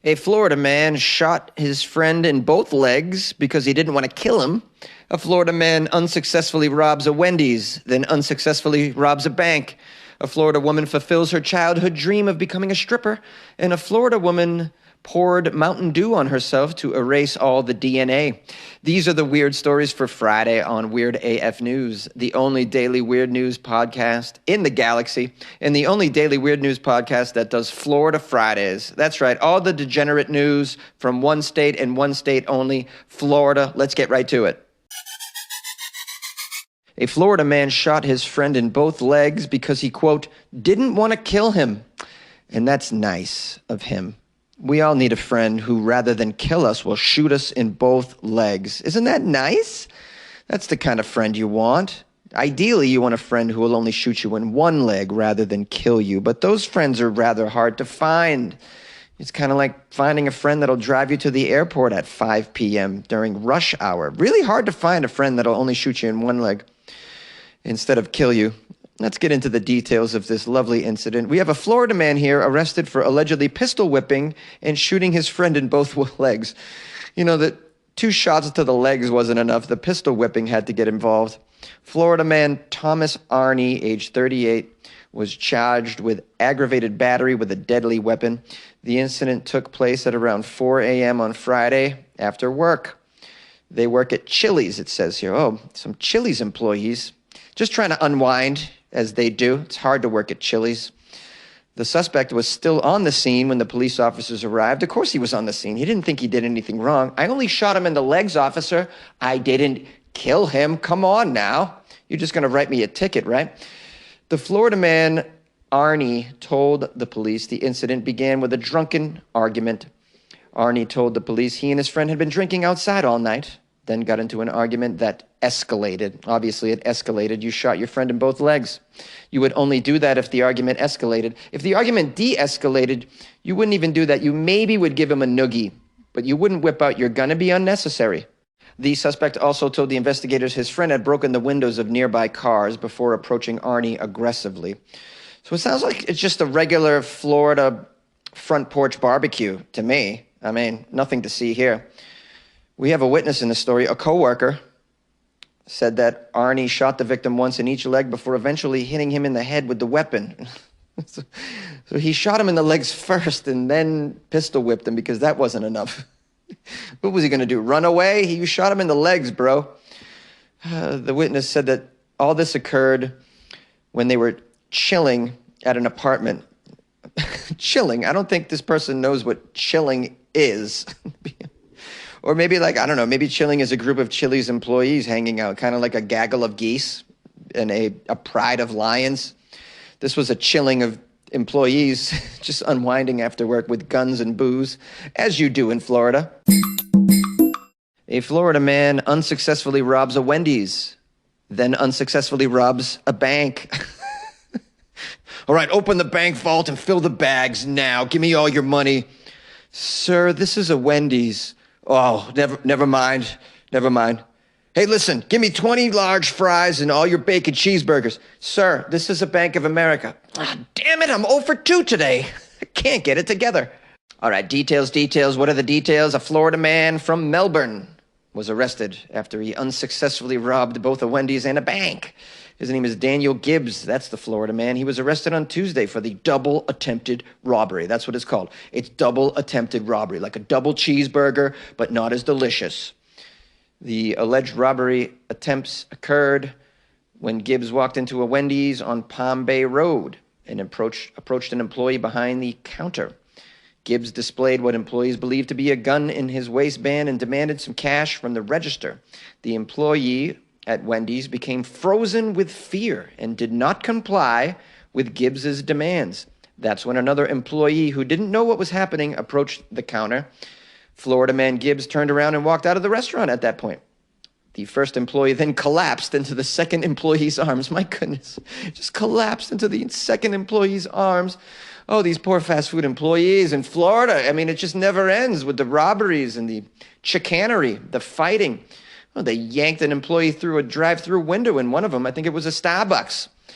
A Florida man shot his friend in both legs because he didn't want to kill him. A Florida man unsuccessfully robs a Wendy's, then unsuccessfully robs a bank. A Florida woman fulfills her childhood dream of becoming a stripper. And a Florida woman poured Mountain Dew on herself to erase all the DNA. These are the weird stories for Friday on Weird AF News, the only daily weird news podcast in the galaxy, and the only daily weird news podcast that does Florida Fridays. That's right, all the degenerate news from one state and one state only, Florida. Let's get right to it. A Florida man shot his friend in both legs because he, quote, didn't want to kill him. And that's nice of him. We all need a friend who, rather than kill us, will shoot us in both legs. Isn't that nice? That's the kind of friend you want. Ideally, you want a friend who will only shoot you in one leg rather than kill you. But those friends are rather hard to find. It's kind of like finding a friend that'll drive you to the airport at 5 p.m. during rush hour. Really hard to find a friend that'll only shoot you in one leg instead of kill you. Let's get into the details of this lovely incident. We have a Florida man here arrested for allegedly pistol whipping and shooting his friend in both legs. You know, the 2 shots to the legs wasn't enough. The pistol whipping had to get involved. Florida man Thomas Arney, age 38, was charged with aggravated battery with a deadly weapon. The incident took place at around 4 a.m. on Friday after work. They work at Chili's, it says here. Oh, some Chili's employees. Just trying to unwind, as they do. It's hard to work at Chili's. The suspect was still on the scene when the police officers arrived. Of course he was on the scene. He didn't think he did anything wrong. I only shot him in the legs, officer. I didn't kill him. Come on now. You're just going to write me a ticket, right? The Florida man, Arney, told the police the incident began with a drunken argument. Arney told the police he and his friend had been drinking outside all night, then got into an argument that escalated. Obviously, it escalated. You shot your friend in both legs. You would only do that if the argument escalated. If the argument de-escalated, you wouldn't even do that. You maybe would give him a noogie, but you wouldn't whip out your gun. It'd be unnecessary. The suspect also told the investigators his friend had broken the windows of nearby cars before approaching Arney aggressively. So it sounds like it's just a regular Florida front porch barbecue to me. I mean, nothing to see here. We have a witness in the story. A coworker said that Arney shot the victim once in each leg before eventually hitting him in the head with the weapon. So he shot him in the legs first and then pistol whipped him because that wasn't enough. What was he going to do, run away? You shot him in the legs, bro. The witness said that all this occurred when they were chilling at an apartment. Chilling? I don't think this person knows what chilling is. Or maybe I don't know, maybe chilling is a group of Chili's employees hanging out, kind of like a gaggle of geese and a pride of lions. This was a chilling of employees just unwinding after work with guns and booze, as you do in Florida. A Florida man unsuccessfully robs a Wendy's, then unsuccessfully robs a bank. All right, open the bank vault and fill the bags now. Give me all your money. Sir, this is a Wendy's. Oh, never mind. Hey, listen, give me 20 large fries and all your bacon cheeseburgers. Sir, this is a Bank of America. Ah, damn it, I'm 0 for 2 today. I can't get it together. All right, details. What are the details? A Florida man from Melbourne was arrested after he unsuccessfully robbed both a Wendy's and a bank. His name is Daniel Gibbs. That's the Florida man. He was arrested on Tuesday for the double attempted robbery. That's what it's called. It's double attempted robbery, like a double cheeseburger, but not as delicious. The alleged robbery attempts occurred when Gibbs walked into a Wendy's on Palm Bay Road and approached an employee behind the counter. Gibbs displayed what employees believed to be a gun in his waistband and demanded some cash from the register. The employee at Wendy's became frozen with fear and did not comply with Gibbs's demands. That's when another employee who didn't know what was happening approached the counter. Florida man Gibbs turned around and walked out of the restaurant at that point. The first employee then collapsed into the second employee's arms. My goodness, just collapsed into the second employee's arms. Oh, these poor fast food employees in Florida. I mean, it just never ends with the robberies and the chicanery, the fighting. Oh, they yanked an employee through a drive-through window in one of them. I think it was a Starbucks. It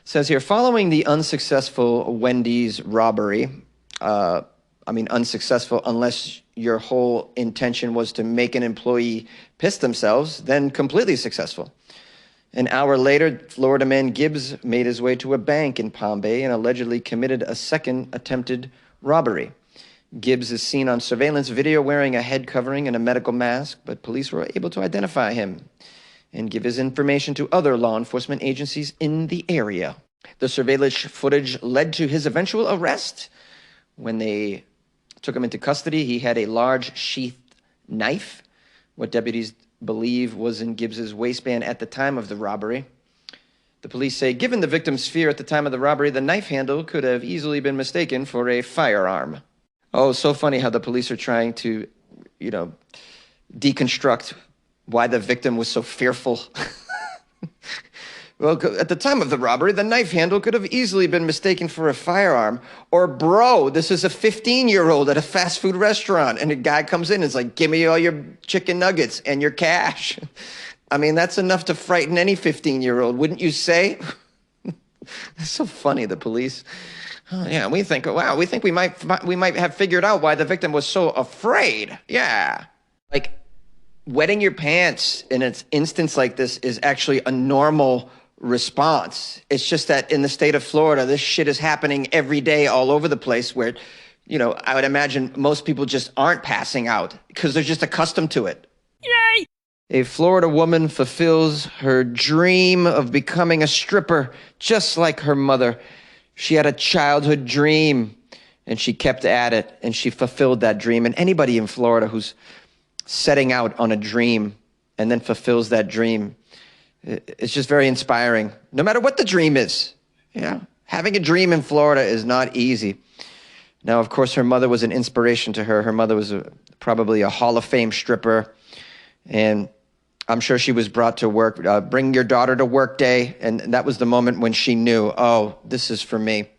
says here, following the unsuccessful Wendy's robbery, unsuccessful unless your whole intention was to make an employee piss themselves, then completely successful. An hour later, Florida man Gibbs made his way to a bank in Palm Bay and allegedly committed a second attempted robbery. Gibbs is seen on surveillance video wearing a head covering and a medical mask, but police were able to identify him and give his information to other law enforcement agencies in the area. The surveillance footage led to his eventual arrest. When they took him into custody, he had a large sheathed knife, what deputies believe was in Gibbs's waistband at the time of the robbery. The police say, given the victim's fear at the time of the robbery, the knife handle could have easily been mistaken for a firearm. Oh, so funny how the police are trying to, deconstruct why the victim was so fearful. Well, at the time of the robbery, the knife handle could have easily been mistaken for a firearm. Or, bro, this is a 15-year-old at a fast food restaurant, and a guy comes in and is like, give me all your chicken nuggets and your cash. That's enough to frighten any 15-year-old, wouldn't you say? It's so funny, the police. Oh, yeah, we think we might have figured out why the victim was so afraid. Yeah. Like, wetting your pants in an instance like this is actually a normal response. It's just that in the state of Florida, this shit is happening every day all over the place where, I would imagine most people just aren't passing out because they're just accustomed to it. Yay! A Florida woman fulfills her dream of becoming a stripper just like her mother. She had a childhood dream and she kept at it and she fulfilled that dream. And anybody in Florida who's setting out on a dream and then fulfills that dream, it's just very inspiring, no matter what the dream is. Having a dream in Florida is not easy. Now, of course, her mother was an inspiration to her. Her mother was probably a Hall of Fame stripper, and I'm sure she was brought to work, bring your daughter to work day, and that was the moment when she knew, oh, this is for me.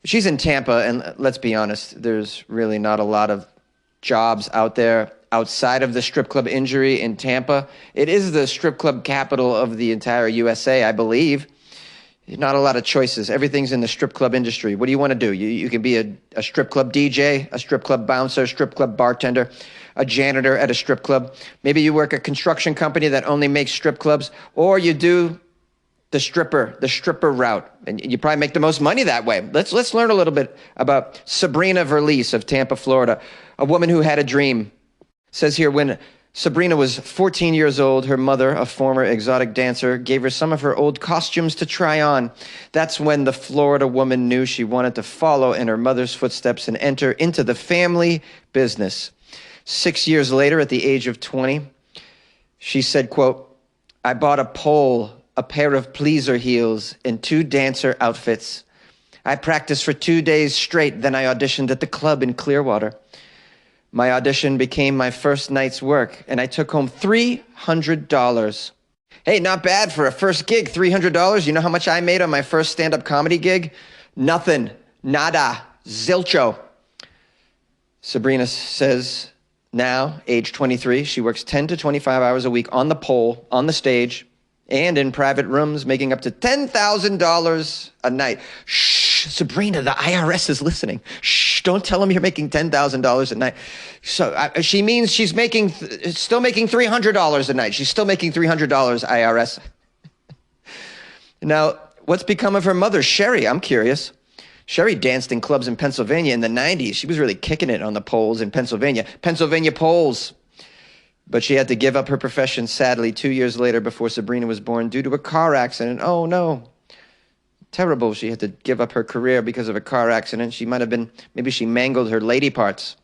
She's in Tampa, and let's be honest, there's really not a lot of jobs out there outside of the strip club industry in Tampa. It is the strip club capital of the entire USA, I believe. Not a lot of choices. Everything's in the strip club industry. What do you want to do? You can be a strip club DJ, a strip club bouncer, strip club bartender, a janitor at a strip club. Maybe you work a construction company that only makes strip clubs, or you do the stripper route, and you probably make the most money that way. Let's learn a little bit about Sabrina Verlies of Tampa, Florida, a woman who had a dream. Says here, when Sabrina was 14 years old, her mother, a former exotic dancer, gave her some of her old costumes to try on. That's when the Florida woman knew she wanted to follow in her mother's footsteps and enter into the family business. 6 years later, at the age of 20, she said, quote, I bought a pole, a pair of pleaser heels, and 2 dancer outfits. I practiced for 2 days straight, then I auditioned at the club in Clearwater. My audition became my first night's work, and I took home $300. Hey, not bad for a first gig, $300. You know how much I made on my first stand-up comedy gig? Nothing. Nada. Zilcho. Sabrina says now, age 23, she works 10 to 25 hours a week on the pole, on the stage, and in private rooms, making up to $10,000 a night. Shh, Sabrina, the IRS is listening. Shh, don't tell them you're making $10,000 a night. So she means she's still making $300 a night. She's still making $300, IRS. Now, what's become of her mother, Sherry? I'm curious. Sherry danced in clubs in Pennsylvania in the 90s. She was really kicking it on the poles in Pennsylvania. Pennsylvania poles. But she had to give up her profession, sadly, 2 years later before Sabrina was born due to a car accident. Oh, no. Terrible. She had to give up her career because of a car accident. Maybe she mangled her lady parts.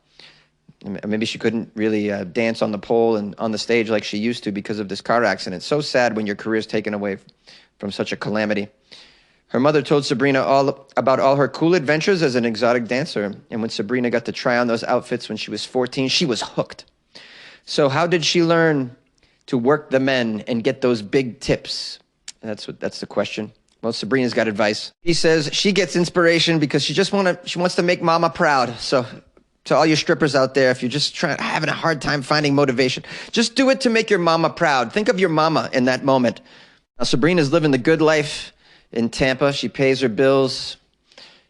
Maybe she couldn't really dance on the pole and on the stage like she used to because of this car accident. So sad when your career is taken away from such a calamity. Her mother told Sabrina all about all her cool adventures as an exotic dancer. And when Sabrina got to try on those outfits when she was 14, she was hooked. So how did she learn to work the men and get those big tips? That's the question. Well, Sabrina's got advice. He says she gets inspiration because she wants to make mama proud. So to all your strippers out there, if you're just having a hard time finding motivation, just do it to make your mama proud. Think of your mama in that moment. Now, Sabrina's living the good life in Tampa. She pays her bills.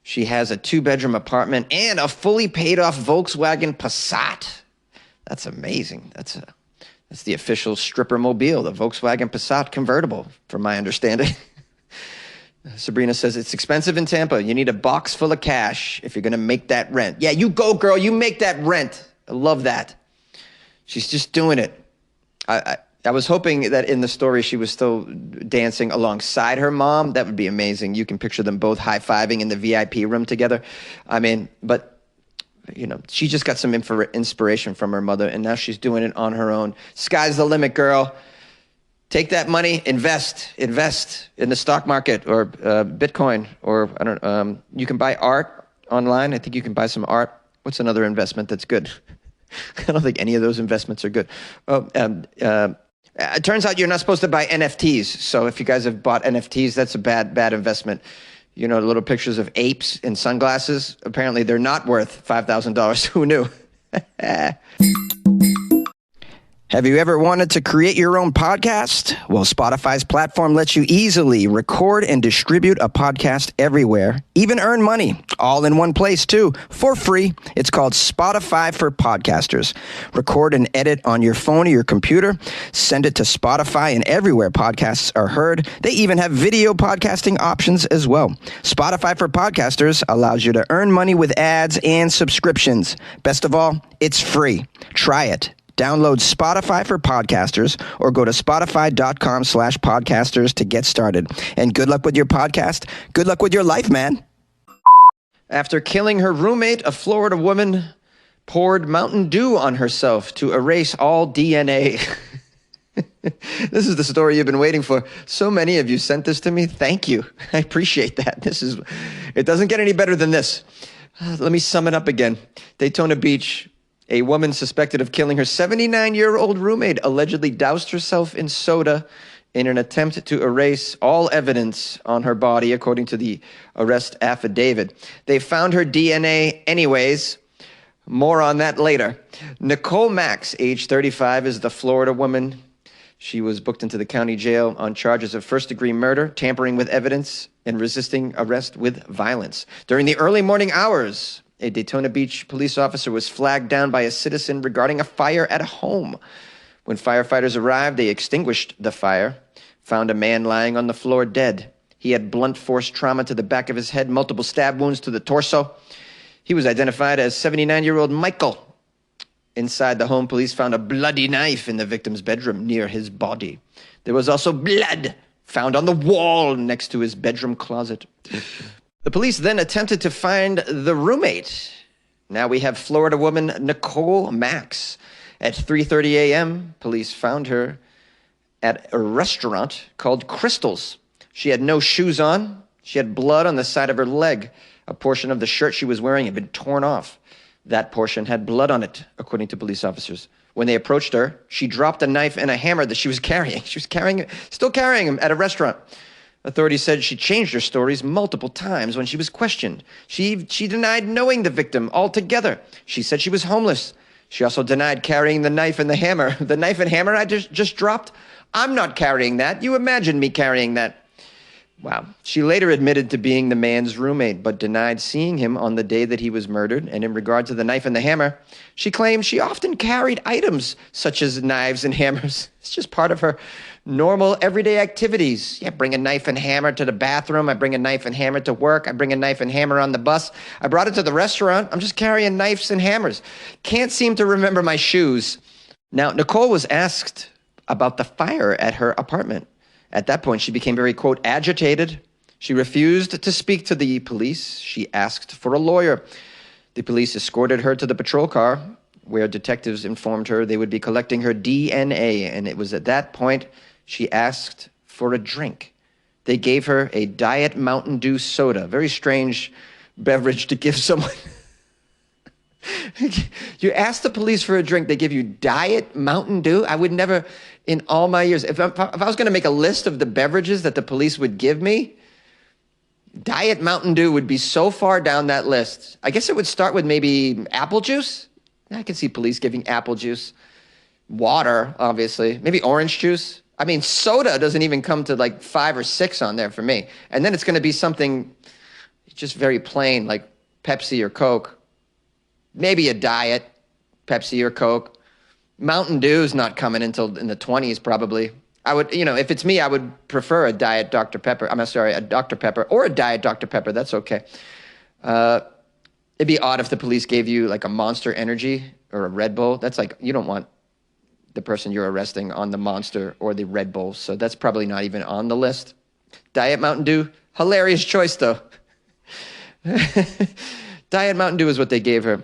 She has a 2-bedroom apartment and a fully paid off Volkswagen Passat. That's amazing. That's the official stripper mobile, the Volkswagen Passat convertible, from my understanding. Sabrina says, it's expensive in Tampa. You need a box full of cash if you're going to make that rent. Yeah, you go, girl. You make that rent. I love that. She's just doing it. I was hoping that in the story she was still dancing alongside her mom. That would be amazing. You can picture them both high-fiving in the VIP room together. I mean, but, you know, she just got some inspiration from her mother, and now she's doing it on her own. Sky's the limit, girl. Take that money, invest in the stock market or Bitcoin, or I don't. You can buy art online. I think you can buy some art. What's another investment that's good? I don't think any of those investments are good. It turns out you're not supposed to buy NFTs. So if you guys have bought NFTs, that's a bad investment. You know, little pictures of apes in sunglasses. Apparently, they're not worth $5,000. Who knew? Have you ever wanted to create your own podcast? Well, Spotify's platform lets you easily record and distribute a podcast everywhere, even earn money, all in one place too, for free. It's called Spotify for Podcasters. Record and edit on your phone or your computer, send it to Spotify and everywhere podcasts are heard. They even have video podcasting options as well. Spotify for Podcasters allows you to earn money with ads and subscriptions. Best of all, it's free. Try it. Download Spotify for Podcasters or go to spotify.com/podcasters to get started. And good luck with your podcast. Good luck with your life, man. After killing her roommate, a Florida woman poured Mountain Dew on herself to erase all DNA. This is the story you've been waiting for. So many of you sent this to me. Thank you. I appreciate that. It doesn't get any better than this. Let me sum it up again. Daytona Beach. A woman suspected of killing her 79-year-old roommate allegedly doused herself in soda in an attempt to erase all evidence on her body, according to the arrest affidavit. They found her DNA anyways. More on that later. Nicole Max, age 35, is the Florida woman. She was booked into the county jail on charges of first-degree murder, tampering with evidence, and resisting arrest with violence. During the early morning hours, a Daytona Beach police officer was flagged down by a citizen regarding a fire at a home. When firefighters arrived, they extinguished the fire, found a man lying on the floor dead. He had blunt force trauma to the back of his head, multiple stab wounds to the torso. He was identified as 79-year-old Michael. Inside the home, police found a bloody knife in the victim's bedroom near his body. There was also blood found on the wall next to his bedroom closet. The police then attempted to find the roommate. Now we have Florida woman Nicole Max. At 3:30 a.m., police found her at a restaurant called Crystal's. She had no shoes on. She had blood on the side of her leg. A portion of the shirt she was wearing had been torn off. That portion had blood on it, according to police officers. When they approached her, she dropped a knife and a hammer that she was carrying. She was still carrying them at a restaurant. Authorities said she changed her stories multiple times when she was questioned. She denied knowing the victim altogether. She said she was homeless. She also denied carrying the knife and the hammer. The knife and hammer I just dropped? I'm not carrying that. You imagine me carrying that. Wow. She later admitted to being the man's roommate, but denied seeing him on the day that he was murdered. And in regard to the knife and the hammer, she claimed she often carried items such as knives and hammers. It's just part of her normal everyday activities. Yeah, bring a knife and hammer to the bathroom. I bring a knife and hammer to work. I bring a knife and hammer on the bus. I brought it to the restaurant. I'm just carrying knives and hammers. Can't seem to remember my shoes. Now, Nicole was asked about the fire at her apartment. At that point, she became very, quote, agitated. She refused to speak to the police. She asked for a lawyer. The police escorted her to the patrol car, where detectives informed her they would be collecting her DNA. And it was at that point she asked for a drink. They gave her a Diet Mountain Dew soda, very strange beverage to give someone. You ask the police for a drink, they give you Diet Mountain Dew? I would never, in all my years, if I was going to make a list of the beverages that the police would give me, Diet Mountain Dew would be so far down that list. I guess it would start with maybe apple juice. I can see police giving apple juice. Water, obviously. Maybe orange juice. I mean, soda doesn't even come to like 5 or 6 on there for me. And then it's going to be something, just very plain, like Pepsi or Coke. Maybe a diet, Pepsi or Coke. Mountain Dew's not coming until in the 20s probably. I would, if it's me, I would prefer a diet Dr. Pepper. I'm sorry, a Dr. Pepper or a diet Dr. Pepper. That's okay. It'd be odd if the police gave you like a Monster Energy or a Red Bull. That's like, you don't want the person you're arresting on the Monster or the Red Bull. So that's probably not even on the list. Diet Mountain Dew, hilarious choice though. Diet Mountain Dew is what they gave her.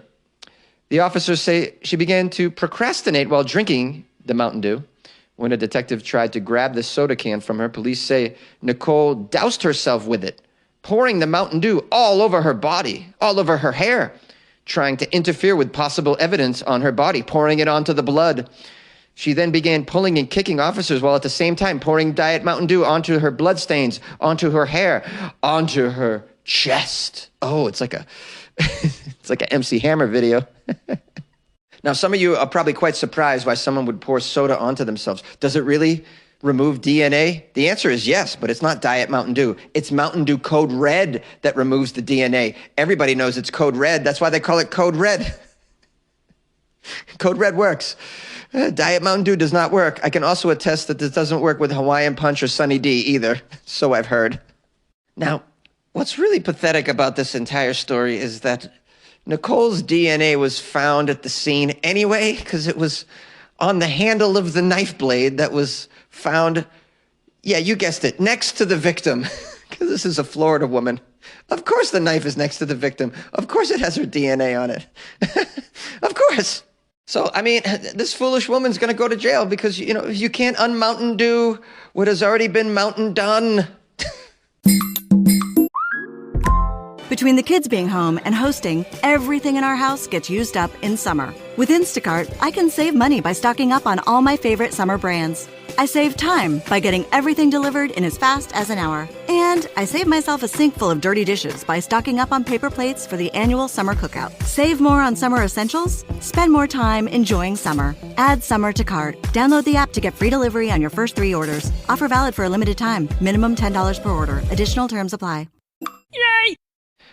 The officers say she began to procrastinate while drinking the Mountain Dew. When a detective tried to grab the soda can from her, police say Nicole doused herself with it, pouring the Mountain Dew all over her body, all over her hair, trying to interfere with possible evidence on her body, pouring it onto the blood. She then began pulling and kicking officers while at the same time pouring Diet Mountain Dew onto her bloodstains, onto her hair, onto her chest. Oh, it's like an MC Hammer video. Now, some of you are probably quite surprised why someone would pour soda onto themselves. Does it really remove DNA? The answer is yes, but it's not Diet Mountain Dew. It's Mountain Dew Code Red that removes the DNA. Everybody knows it's Code Red. That's why they call it Code Red. Code Red works. Diet Mountain Dew does not work. I can also attest that this doesn't work with Hawaiian Punch or Sunny D either. So I've heard. Now, what's really pathetic about this entire story is that Nicole's DNA was found at the scene anyway, because it was on the handle of the knife blade that was found, yeah, you guessed it, next to the victim, because this is a Florida woman. Of course the knife is next to the victim. Of course it has her DNA on it. Of course. So, I mean, this foolish woman's going to go to jail because, you can't un-Mountain Dew what has already been Mountain done. Between the kids being home and hosting, everything in our house gets used up in summer. With Instacart, I can save money by stocking up on all my favorite summer brands. I save time by getting everything delivered in as fast as an hour. And I save myself a sink full of dirty dishes by stocking up on paper plates for the annual summer cookout. Save more on summer essentials? Spend more time enjoying summer. Add summer to cart. Download the app to get free delivery on your first 3 orders. Offer valid for a limited time. Minimum $10 per order. Additional terms apply. Yay!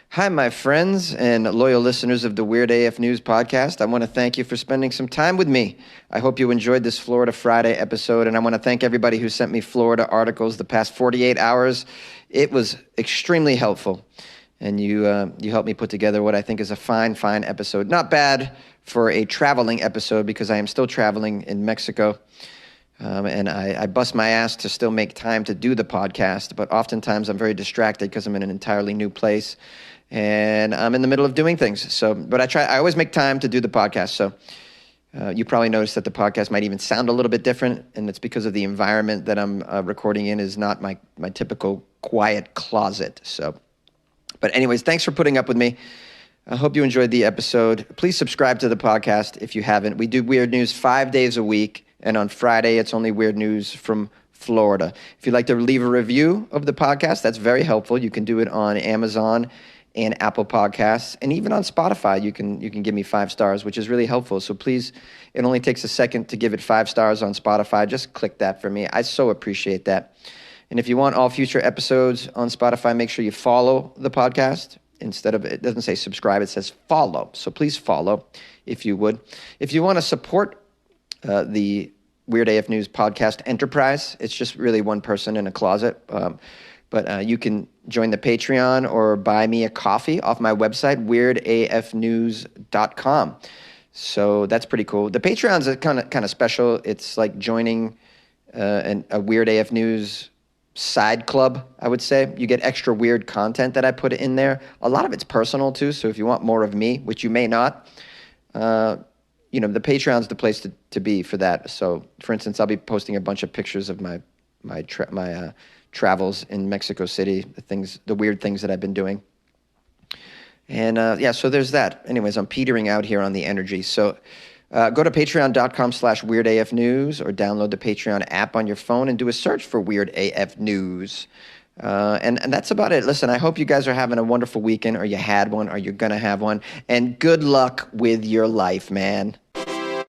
Hi, my friends and loyal listeners of the Weird AF News podcast. I want to thank you for spending some time with me. I hope you enjoyed this Florida Friday episode, and I want to thank everybody who sent me Florida articles the past 48 hours. It was extremely helpful, and you helped me put together what I think is a fine episode. Not bad for a traveling episode because I am still traveling in Mexico, and I bust my ass to still make time to do the podcast, but oftentimes I'm very distracted because I'm in an entirely new place. And I'm in the middle of doing things. But I always make time to do the podcast. So you probably noticed that the podcast might even sound a little bit different. And it's because of the environment that I'm recording in is not my typical quiet closet. But anyways, thanks for putting up with me. I hope you enjoyed the episode. Please subscribe to the podcast if you haven't. We do Weird News 5 days a week. And on Friday, it's only Weird News from Florida. If you'd like to leave a review of the podcast, that's very helpful. You can do it on Amazon and Apple Podcasts, and even on Spotify, you can give me 5 stars, which is really helpful. So please, it only takes a second to give it 5 stars on Spotify. Just click that for me. I so appreciate that. And if you want all future episodes on Spotify, make sure you follow the podcast. Instead of, it doesn't say subscribe, it says follow. So please follow if you would. If you want to support the Weird AF News podcast enterprise, it's just really one person in a closet. But you can join the Patreon or buy me a coffee off my website, weirdafnews.com. So that's pretty cool. The Patreon's kind of special. It's like joining a Weird AF News side club, I would say. You get extra weird content that I put in there. A lot of it's personal, too. So if you want more of me, which you may not, the Patreon's the place to be for that. So, for instance, I'll be posting a bunch of pictures of my travels in Mexico City, the weird things that I've been doing. And so there's that. Anyways, I'm petering out here on the energy. So go to patreon.com/weirdafnews or download the Patreon app on your phone and do a search for Weird AF News. And that's about it. Listen, I hope you guys are having a wonderful weekend, or you had one, or you're going to have one. And good luck with your life, man.